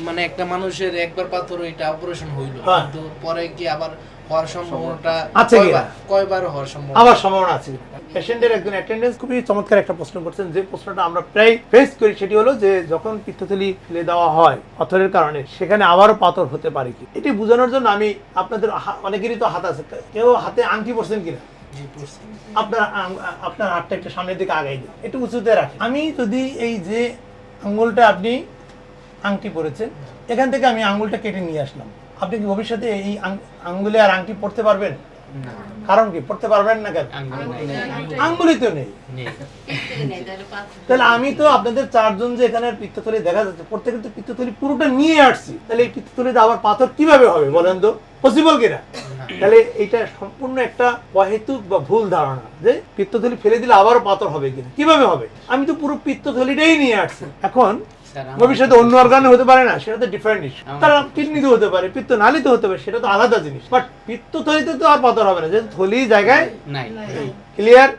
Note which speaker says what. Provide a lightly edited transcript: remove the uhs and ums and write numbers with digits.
Speaker 1: মানে একটা মানুষের একবার পাথর এটা অপারেশন হইলো,
Speaker 2: হ্যাঁ।
Speaker 1: কিন্তু পরে কি আবার হওয়ার সম্ভাবনাটা
Speaker 2: আছে কিনা?
Speaker 1: কয়বার হওয়ার সম্ভাবনা?
Speaker 2: আবার সম্ভাবনা আছে। পেশেন্টের একজন অ্যাটেন্ডেন্স খুবই চমৎকার একটা প্রশ্ন করছেন, যে প্রশ্নটা আমরা প্রায় ফেস করি, সেটি হলো যে যখন পিত্তথলি ফেলে দেওয়া হয় পাথরের কারণে, সেখানে আবারও পাথর হতে পারে কি। এটি বোঝানোর জন্য আমি আপনাদের অনেকেরই তো হাত আছে, কেউ হাতে আংটি পরছেন কিনা?
Speaker 1: জি, পড়ছি।
Speaker 2: আপনার হাতটা একটু সামনের দিকে আগাই দিন, একটু উঁচুতে রাখেন। আমি যদি এই যে আঙ্গুলটা আপনি আংটি পরেছেন, এখান থেকে আমি আঙ্গুলটা কেটে নিয়ে আসলাম, আপনি কি ভবিষ্যতে এই আঙ্গুলে আর আংটি পরতে পারবেন?
Speaker 1: না,
Speaker 2: কারণ কি পড়তে পারবেন না কেন? আঙ্গুলি তো নেই। তাহলে আমি তো আপনাদের চারজন যে এখানে পিত্তথলি দেখা যাচ্ছে, প্রত্যেকে তো পিত্তথলি পুরোটা নিয়ে আসছি, তাহলে এই পিত্তথলিতে আবার পাথর কিভাবে হবে বলেন তো? পসিবল কিনা? তাহলে এটা সম্পূর্ণ একটা অহেতুক বা ভুল ধারণা যে পিত্তথলি ফেলে দিলে আবারও পাথর হবে কিনা। কিভাবে হবে? আমি তো পুরো পিত্তথলিটাই নিয়ে আসছি। এখন ভবিষ্যতে অন্য অর্গানে হতে পারে না, সেটা তো ডিফারেন্ট ইস্যু। তারা কিডনিতে হতে পারে, পিত্তনালীতে হতে পারে, সেটা তো আলাদা জিনিস। বাট পিত্তথলিতে তো আর পাথর হবে না, যে থলি জায়গায়
Speaker 1: নাই।
Speaker 2: ক্লিয়ার।